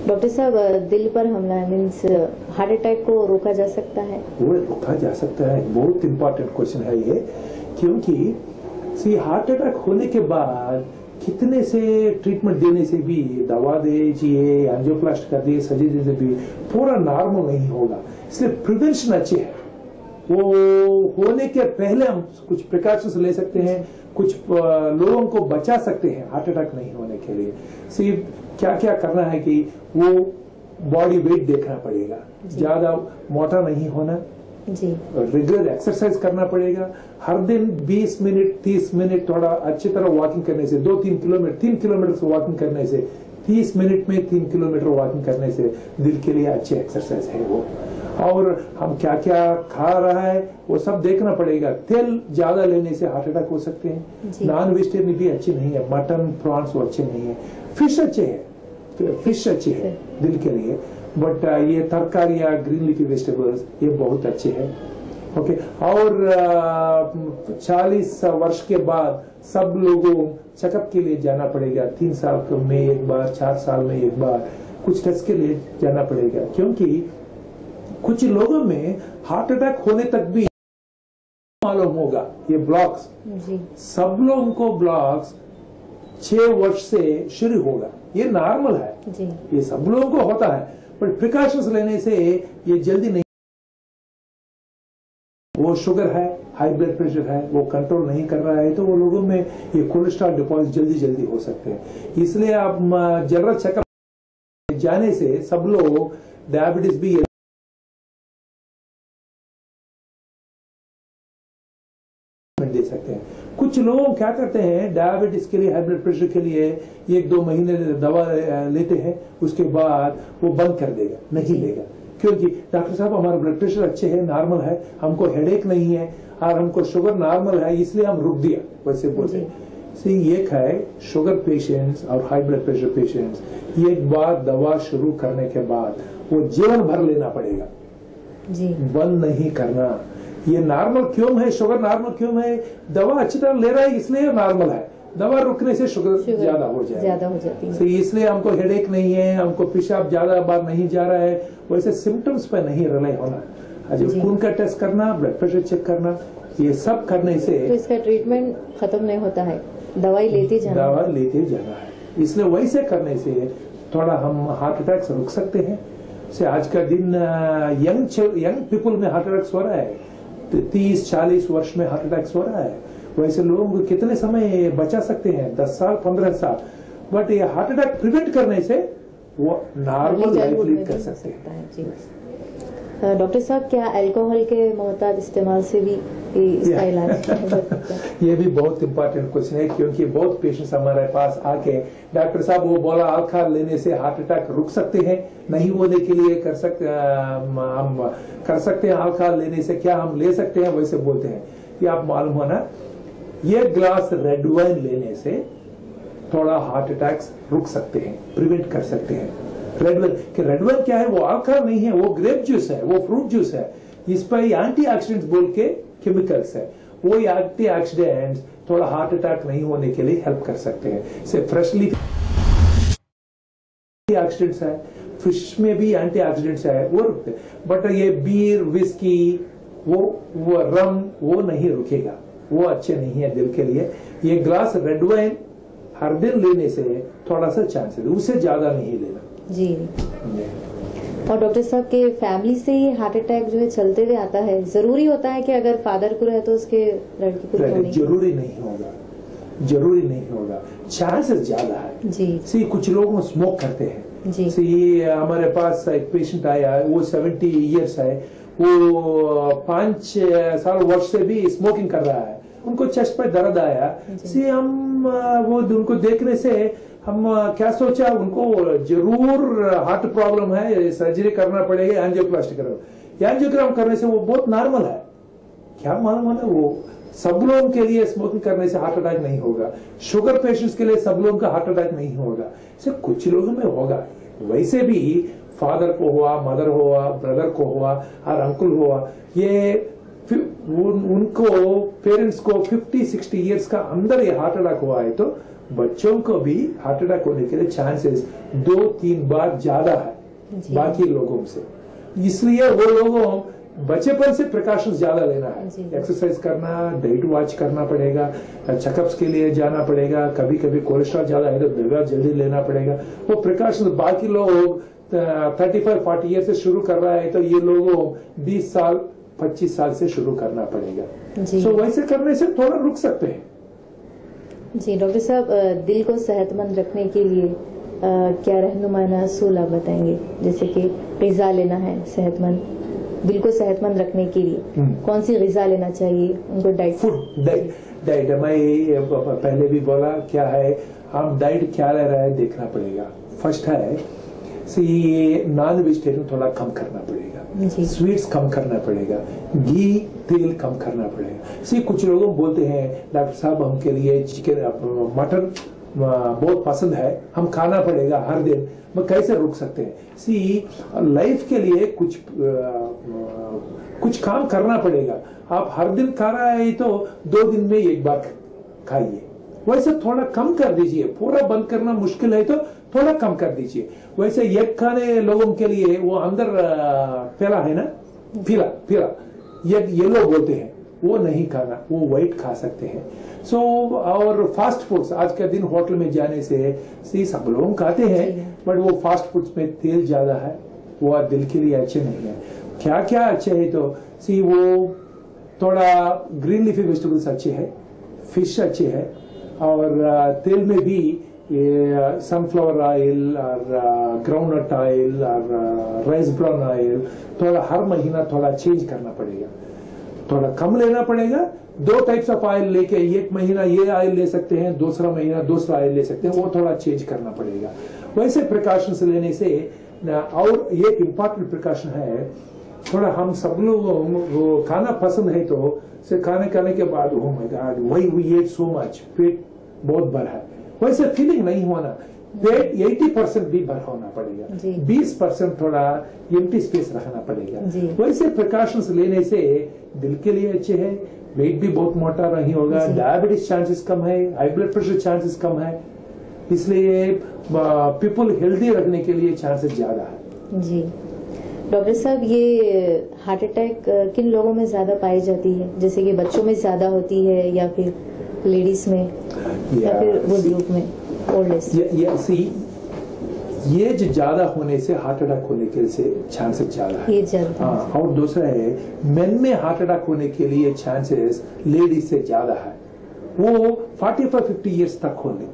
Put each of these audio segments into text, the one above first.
Doctor साहब, दिल पर हमला मीन्स हार्ट अटैक को रोका जा सकता है? वो रोका जा सकता है, बहुत इंपॉर्टेंट क्वेश्चन है ये, क्योंकि सी हार्ट अटैक होने के बाद कितने से ट्रीटमेंट देने से भी, दवा दीजिए, एंजियोप्लास्टी कर दिए, सर्जरी से भी पूरा नॉर्मल नहीं होगा। इसलिए प्रिवेंशन अच्छे है। वो होने के पहले हम कुछ प्रिकॉशंस ले सकते हैं, कुछ लोगों को बचा सकते हैं हार्ट अटैक नहीं होने के लिए। सिर्फ क्या क्या करना है कि वो बॉडी वेट देखना पड़ेगा, ज्यादा मोटा नहीं होना जी, रेगुलर एक्सरसाइज करना पड़ेगा। हर दिन 20 मिनट 30 मिनट थोड़ा अच्छी तरह वॉकिंग करने से, 2-3 किलोमीटर 3 किलोमीटर वॉकिंग करने से, 30 मिनट में 3 किलोमीटर वॉकिंग करने से दिल के लिए अच्छी एक्सरसाइज है वो। और हम क्या क्या खा रहा है वो सब देखना पड़ेगा। तेल ज्यादा लेने से हार्ट अटैक हो सकते हैं। नॉन वेजिटेरियन भी अच्छी नहीं है, मटन प्रॉन्स वो अच्छे नहीं है। फिश अच्छे है, फिश अच्छी है दिल के लिए, बट ये तरकारियां, ग्रीन लीफी वेजिटेबल्स ये बहुत अच्छे हैं। ओके, और 40 वर्ष के बाद सब लोगों चेकअप के लिए जाना पड़ेगा। 3 साल में एक बार, 4 साल में एक बार कुछ टेस्ट के लिए जाना पड़ेगा, क्योंकि कुछ लोगों में हार्ट अटैक होने तक भी मालूम होगा ये ब्लॉक्स। सब लोगों को ब्लॉक्स 6 वर्ष से शुरू होगा, ये नॉर्मल है जी। ये सब लोगों को होता है, पर प्रिकॉशंस लेने से ये जल्दी नहीं। वो शुगर है, हाई ब्लड प्रेशर है, वो कंट्रोल नहीं कर रहा है, तो वो लोगों में ये कोलेस्ट्रॉल डिपॉजिट जल्दी जल्दी हो सकते हैं। इसलिए आप जनरल चेकअप जाने से सब लोग डायबिटीज भी दे सकते हैं। कुछ लोग क्या करते हैं, डायबिटीज के लिए, हाई ब्लड प्रेशर के लिए 1-2 महीने दवा लेते हैं, उसके बाद वो बंद कर देगा, नहीं लेगा, क्योंकि डॉक्टर साहब हमारा ब्लड प्रेशर अच्छे है, नॉर्मल है, हमको हेडेक नहीं है और हमको शुगर नॉर्मल है, इसलिए हम रुक दिया, वैसे बोलते हैं। एक है शुगर पेशेंट्स और हाई ब्लड प्रेशर पेशेंट्स, एक बार दवा शुरू करने के बाद वो जीवन भर लेना पड़ेगा जी, बंद नहीं करना। ये नॉर्मल क्यों है, शुगर नॉर्मल क्यों है, दवा अच्छी तरह ले रहा है इसलिए नॉर्मल है, दवा रुकने से शुगर ज्यादा हो जाती है। इसलिए हमको हेडेक नहीं है, हमको पेशाब ज्यादा बार नहीं जा रहा है, वैसे सिम्टम्स पे नहीं रिलाई होना। खून का टेस्ट करना, ब्लड प्रेशर चेक करना, ये सब करने से तो इसका ट्रीटमेंट खत्म नहीं होता है, दवाई लेते जाना है। इसलिए वैसे करने से थोड़ा हम हार्ट अटैक से रुक सकते हैं। से आज का दिन यंग पीपल में हार्ट अटैक हो रहा है, 30-40 वर्ष में हार्ट अटैक हो रहा है। वैसे लोगों को कितने समय बचा सकते हैं, 10 साल 15 साल, बट ये हार्ट अटैक प्रिवेंट करने से वो नॉर्मल लाइफ लीड कर सकते हैं। डॉक्टर साहब, क्या अल्कोहल के मोहताज इस्तेमाल से भी इसका इलाज हो सकता है? ये भी बहुत इंपॉर्टेंट क्वेश्चन है, क्योंकि बहुत पेशेंट्स हमारे पास आके डॉक्टर साहब वो बोला अल्कोहल लेने से हार्ट अटैक रुक सकते हैं, नहीं होने के लिए हम कर सकते हैं, अल्कोहल लेने से क्या हम ले सकते हैं, वैसे बोलते हैं। कि आप मालूम होना, ये ग्लास रेड वाइन लेने से थोड़ा हार्ट अटैक्स रुक सकते हैं, प्रिवेंट कर सकते हैं। रेड वाइन क्या है, वो अल्कोहल नहीं है, वो ग्रेप जूस है, वो फ्रूट जूस है, इस पर एंटीऑक्सीडेंट्स बोल के केमिकल्स है, वो एंटीऑक्सीडेंट्स थोड़ा हार्ट अटैक नहीं होने के लिए हेल्प कर सकते हैं। से फ्रेशली एंटीऑक्सीडेंट्स है, फिश में भी एंटीऑक्सीडेंट्स है, वो रुकते। बट ये बीयर, विस्की, वो रम वो नहीं रुकेगा, वो अच्छे नहीं है दिल के लिए। ये ग्लास रेड वाइन हर दिन लेने से थोड़ा सा चांस है, उससे ज्यादा नहीं लेना जी। और डॉक्टर साहब के फैमिली से ये हार्ट अटैक जो है चलते हुए आता है, जरूरी होता है कि अगर फादर को रहे तो उसके लड़की को नहीं? जरूरी नहीं होगा, चांसेस ज्यादा है जी। कुछ लोग स्मोक करते हैं जी। हमारे पास एक पेशेंट आया, वो 70 इयर्स है, वो 5 साल वर्ष से भी स्मोकिंग कर रहा है, उनको चेस्ट पर दर्द आया। हम वो उनको देखने से हम क्या सोचा, उनको जरूर हार्ट प्रॉब्लम है, सर्जरी करना पड़ेगा, एंजियोप्लास्टी करो। एंजियोग्राम करने से वो बहुत नॉर्मल है। क्या मालूम है ना, वो सब लोगों के लिए स्मोकिंग करने से हार्ट अटैक नहीं होगा, शुगर पेशेंट्स के लिए सब लोगों का हार्ट अटैक नहीं होगा, सिर्फ कुछ लोगों में होगा। वैसे भी फादर को हुआ, मदर हुआ, ब्रदर को हुआ और अंकल हुआ, ये उनको पेरेंट्स को 50-60 इयर्स का अंदर ये हार्ट अटैक हुआ है, तो बच्चों को भी हार्ट अटैक होने के लिए चांसेस 2-3 बार ज्यादा है बाकी लोगों से। इसलिए वो लोगों बचपन से प्रिकॉशंस ज्यादा लेना है, एक्सरसाइज करना, डाइट वॉच करना पड़ेगा, चेकअप्स के लिए जाना पड़ेगा, कभी कभी कोलेस्ट्रॉल ज्यादा है तो दवा जल्दी लेना पड़ेगा। वो प्रिकॉशंस बाकी लोग 35-40 ईयर से शुरू कर रहा है तो ये लोगों 20 साल 25 साल से शुरू करना पड़ेगा। सो वैसे करने से थोड़ा रुक सकते हैं। जी डॉक्टर साहब, दिल को सेहतमंद रखने के लिए क्या रहनुमाना असूल आप बताएंगे? जैसे कि ग़िज़ा लेना है सेहतमंद, दिल को सेहतमंद रखने के लिए कौन सी ग़िज़ा लेना चाहिए उनको? डाइट, फूड डाइट मैं पहले भी बोला, क्या है हम डाइट क्या ले रहे हैं देखना पड़ेगा। फर्स्ट है ये नॉन वेजिटेरियन थोड़ा कम करना पड़ेगा, स्वीट्स कम करना पड़ेगा, घी तेल कम करना पड़ेगा। कुछ लोगों बोलते हैं डॉक्टर साहब हमके लिए चिकन मटन बहुत पसंद है, हम खाना पड़ेगा हर दिन, मैं कैसे रुक सकते हैं? लाइफ के लिए कुछ काम करना पड़ेगा। आप हर दिन खा रहा है तो 2 दिन में 1 बार खाइए, वैसे थोड़ा कम कर दीजिए। पूरा बंद करना मुश्किल है तो थोड़ा कम कर दीजिए। वैसे एग खाने लोगों के लिए वो अंदर फैला है ना, फिरा एग येलो बोलते हैं, वो नहीं खाना, वो व्हाइट खा सकते हैं। और फास्ट फूड्स आज के दिन होटल में जाने से सब लोग खाते हैं, बट वो फास्ट फूड्स में तेल ज्यादा है, वो दिल के लिए अच्छे नहीं है। क्या क्या अच्छे है तो वो थोड़ा ग्रीन लीफी वेजिटेबल्स अच्छे है, फिश अच्छे है, और तेल में भी सनफ्लावर ऑयल और ग्राउंडनट ऑयल और राइस ब्राउन ऑयल थोड़ा हर महीना थोड़ा चेंज करना पड़ेगा, थोड़ा कम लेना पड़ेगा। 2 टाइप्स ऑफ ऑयल लेके 1 महीना ये ऑयल ले सकते हैं, दूसरा महीना दूसरा ऑयल ले सकते हैं, वो थोड़ा चेंज करना पड़ेगा। वैसे प्रिकॉशंस लेने से, और एक इम्पॉर्टेंट प्रिकॉशन है, थोड़ा हम सब लोग वो खाना पसंद है तो खाने के बाद oh my God why we ate so much, पेट बहुत भरा है, वैसे फीलिंग नहीं होना। पेट 80% भी भर होना पड़ेगा, 20% थोड़ा एम्प्टी स्पेस रखना पड़ेगा। वैसे प्रिकॉशंस लेने से दिल के लिए अच्छे है, वेट भी बहुत मोटा नहीं होगा, डायबिटीज चांसेस कम है, हाई ब्लड प्रेशर चांसेस कम है, इसलिए पीपल हेल्दी रखने के लिए चांसेस ज्यादा है। जी डॉक्टर साहब, ये हार्ट अटैक किन लोगों में ज्यादा पाई जाती है? जैसे कि बच्चों में ज्यादा होती है या फिर लेडीज में या फिर वो ग्रुप में ओल्ड एज? ये जो ज्यादा होने से हार्ट अटैक होने के लिए चांसेस ज्यादा है। हाँ, और दूसरा है मेन में हार्ट अटैक होने के लिए चांसेस लेडीज से ज्यादा है, वो 45-50 ईयर्स तक होने।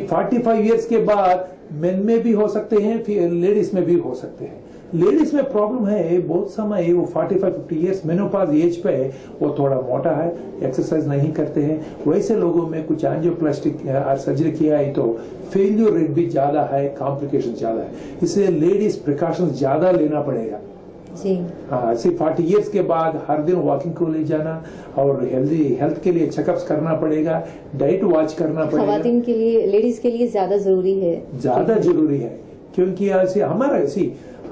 45 ईयर्स के बाद मेन में भी हो सकते हैं, फिर लेडीज में भी हो सकते हैं। लेडीज में प्रॉब्लम है बहुत समय वो 45-50 ईयर्स मेनोपॉज एज पे वो थोड़ा मोटा है, एक्सरसाइज नहीं करते हैं। वैसे लोगों में कुछ एंजियोप्लास्टिक सर्जरी किया है तो फेल्यूर रेट भी ज्यादा है, कॉम्प्लिकेशन ज्यादा है, इसलिए लेडीज प्रिकॉशन ज्यादा लेना पड़ेगा। जी हाँ, 40 ईयर्स के बाद हर दिन वॉकिंग को ले जाना और हेल्थ के लिए चेकअप्स करना पड़ेगा, डाइट वॉच करना पड़ेगा। खवातीन के लिए, लेडीज के लिए ज्यादा जरूरी है, ज्यादा जरूरी है, क्योंकि आज हमारा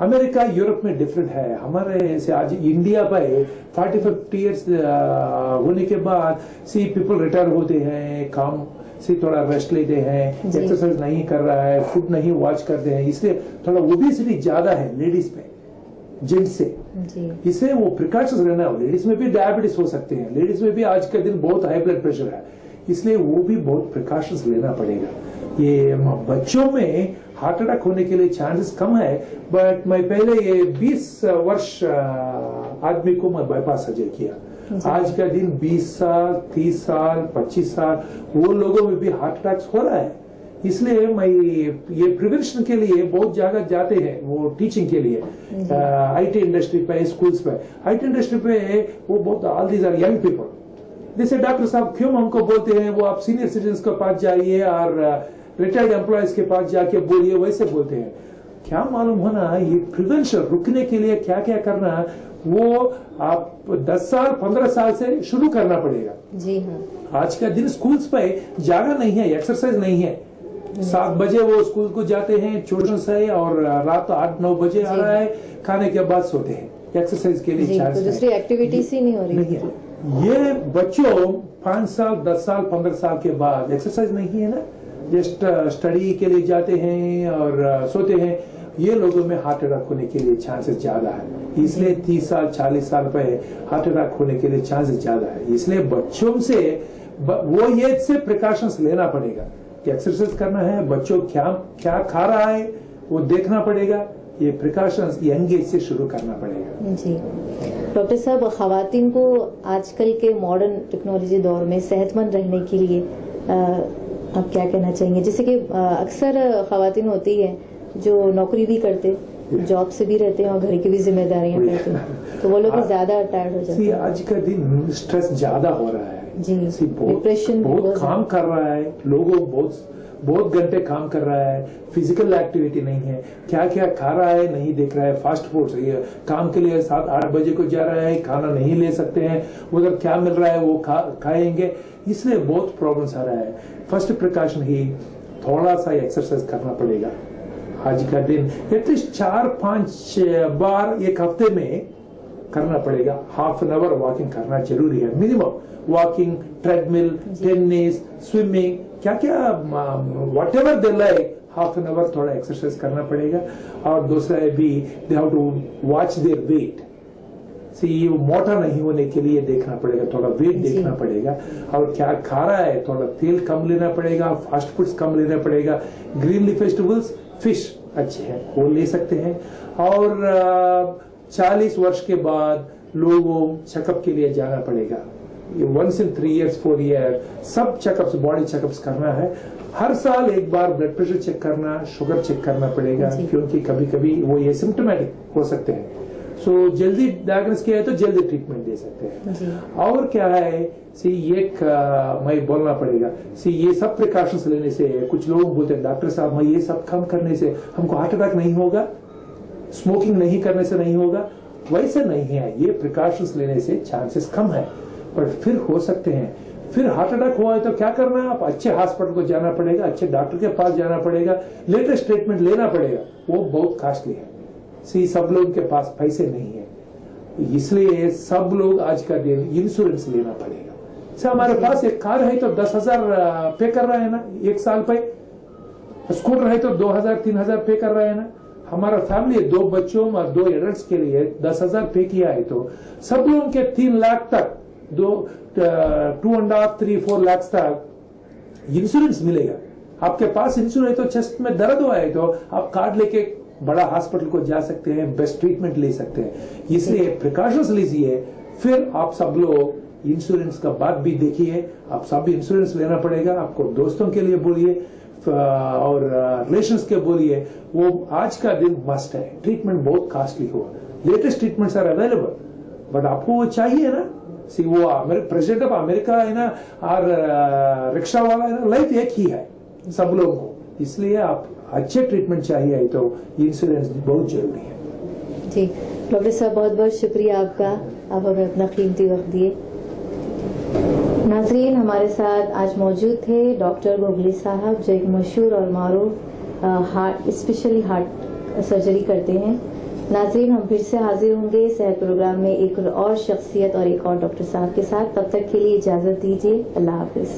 अमेरिका यूरोप में डिफरेंट है। हमारे से आज इंडिया पे 45-50 ईयर्स होने के बाद पीपल रिटायर होते हैं, काम से थोड़ा रेस्ट लेते हैं, एक्सरसाइज नहीं कर रहा है, फूड नहीं वॉच करते हैं, इसलिए थोड़ा ओबेसिटी ज्यादा है लेडीज पे जेंट्स से, इसलिए वो प्रिकॉशंस लेना है। लेडीज में भी डायबिटीज हो सकते हैं, लेडीज में भी आज के दिन बहुत हाई ब्लड प्रेशर है, इसलिए वो भी बहुत प्रिकॉशंस लेना पड़ेगा। ये बच्चों में हार्ट अटैक होने के लिए चांसेस कम है, बट मैं पहले ये 20 वर्ष आदमी को मैं बाईपास सर्जरी किया। आज का दिन 20 साल 30 साल 25 साल वो लोगों में भी हार्ट अटैक्स हो रहा है, इसलिए मैं ये प्रिवेंशन के लिए बहुत जगह जाते हैं, वो टीचिंग के लिए आईटी इंडस्ट्री पे, स्कूल्स पे, आईटी इंडस्ट्री पे वो बहुत all these are young people. जैसे डॉक्टर साहब क्यों हमको बोलते हैं वो आप सीनियर सिटीजन के पास जाइए और रिटायर्ड एम्प्लॉयज के पास जाके बोलिए, वैसे बोलते हैं। क्या मालूम होना ये प्रिवेंशन रुकने के लिए क्या क्या करना, वो आप 10 साल 15 साल से शुरू करना पड़ेगा। जी हाँ, आज का दिन स्कूल्स पे जागा नहीं है, एक्सरसाइज नहीं है। 7 बजे वो स्कूल को जाते हैं ट्यूशन से, और रात 8-9 बजे आ रहा है, खाने के बाद सोते हैं, एक्सरसाइज के लिए चांस तो दूसरी एक्टिविटीज ही नहीं हो रही है। ये बच्चों 5 साल 10 साल 15 साल के बाद एक्सरसाइज नहीं है ना, जस्ट स्टडी के लिए जाते हैं और सोते हैं, ये लोगों में हार्ट अटैक होने के लिए चांसेस ज्यादा है। इसलिए 30 साल 40 साल पे हार्ट अटैक होने के लिए चांसेस ज्यादा है। इसलिए बच्चों से वो एज से प्रिकॉशंस लेना पड़ेगा कि एक्सरसाइज करना है, बच्चों क्या खा रहा है वो देखना पड़ेगा। ये प्रिकॉशंस यंग एज से शुरू करना पड़ेगा। जी डॉक्टर साहब, खवातीन को आजकल के मॉडर्न टेक्नोलॉजी दौर में सेहतमंद रहने के लिए आप क्या कहना चाहेंगे? जैसे कि अक्सर खवातीन होती है जो नौकरी भी करते, जॉब से भी रहते हैं और घर की भी जिम्मेदारियां करते हैं, तो वो लोग भी ज्यादा टायर्ड हो जाते हैं। आज का दिन स्ट्रेस ज्यादा हो रहा है जी, डिप्रेशन बहुत काम कर रहा है, लोगों बहुत घंटे काम कर रहा है, फिजिकल एक्टिविटी नहीं है, क्या क्या खा रहा है नहीं देख रहा है, फास्ट फूड है, काम के लिए 7-8 बजे को जा रहा है, खाना नहीं ले सकते हैं, उधर क्या मिल रहा है वो खाएंगे, इसलिए बहुत प्रॉब्लम्स आ रहा है। फर्स्ट प्रिकॉशन ही थोड़ा सा एक्सरसाइज करना पड़ेगा। आज का दिन एटलीस्ट 4-5 बार एक हफ्ते में करना पड़ेगा। हाफ एन आवर वॉकिंग करना जरूरी है, minimum walking, treadmill, tennis, swimming, क्या क्या whatever they like, half an hour थोड़ा एक्सरसाइज करना पड़ेगा। और दूसरा है भी they have to watch their weight, see मोटा नहीं होने के लिए देखना पड़ेगा, थोड़ा वेट देखना पड़ेगा। और क्या खा रहा है, थोड़ा तेल कम लेना पड़ेगा, फास्ट फूड्स कम लेना पड़ेगा, ग्रीन लीफ वेजिटेबल्स, फिश अच्छे हैं वो ले सकते हैं। और 40 वर्ष के बाद लोगों चेकअप के लिए जाना पड़ेगा। once in 3 years 4 years सब चेकअप्स, बॉडी चेकअप्स करना है। हर साल एक बार ब्लड प्रेशर चेक करना, शुगर चेक करना पड़ेगा, क्योंकि कभी कभी वो एसिम्प्टोमेटिक हो सकते हैं। सो जल्दी डायग्नोस किया है तो जल्दी ट्रीटमेंट दे सकते हैं। और क्या है एक मैं बोलना पड़ेगा, ये सब प्रिकॉशंस लेने से, कुछ लोग बोलते हैं डॉक्टर साहब मैं ये सब काम करने से हमको हार्ट अटैक नहीं होगा, स्मोकिंग नहीं करने से नहीं होगा। वैसे नहीं है, ये प्रिकॉशंस लेने से चांसेस कम है, पर फिर हो सकते हैं। फिर हार्ट अटैक हुआ है तो क्या करना है, आप अच्छे हॉस्पिटल को जाना पड़ेगा, अच्छे डॉक्टर के पास जाना पड़ेगा, लेटेस्ट ट्रीटमेंट लेना पड़ेगा, वो बहुत कॉस्टली है। सब लोगों के पास पैसे नहीं है, इसलिए सब लोग आज का दिन इंश्योरेंस लेना पड़ेगा। हमारे पास एक कार है तो 10,000 पे कर रहा है ना एक साल पे, स्कूटर है तो 2,000-3,000 पे कर रहा है ना। हमारा फैमिली 2 बच्चों और 2 एडल्ट्स के लिए 10,000 पे किया है, तो सब लोगों के 3 लाख तक, 2.5-3-4 लाख तक इंश्योरेंस मिलेगा। आपके पास इंश्योरेंस है तो चेस्ट में दर्द हुआ है तो आप कार्ड लेके बड़ा हॉस्पिटल को जा सकते हैं, बेस्ट ट्रीटमेंट ले सकते हैं। इसलिए प्रिकॉशंस लीजिए, फिर आप सब लोग इंश्योरेंस का बात भी देखिए। आप सब इंश्योरेंस लेना पड़ेगा, आपको दोस्तों के लिए बोलिए और रिलेशंस के बोलिए, वो आज का दिन मस्ट है। ट्रीटमेंट बहुत कॉस्टली हुआ, latest treatments are available, but आपको वो चाहिए ना। वो प्रेसिडेंट ऑफ अमेरिका है ना, और रिक्शा वाला है ना, लाइफ एक ही है सब लोगों को, इसलिए आप अच्छे ट्रीटमेंट चाहिए तो इंश्योरेंस बहुत जरूरी है। जी डॉक्टर साहब, बहुत बहुत शुक्रिया आपका, आप हमें अपना कीमती वक्त दिए। नाजरीन, हमारे साथ आज मौजूद थे डॉक्टर गोगली साहब, जो एक मशहूर और मारूफ हार्ट स्पेशली हार्ट सर्जरी करते हैं। नाजरीन, हम फिर से हाजिर होंगे सेहत प्रोग्राम में एक और शख्सियत और एक और डॉक्टर साहब के साथ। तब तक के लिए इजाजत दीजिए। अल्लाह हाफिज।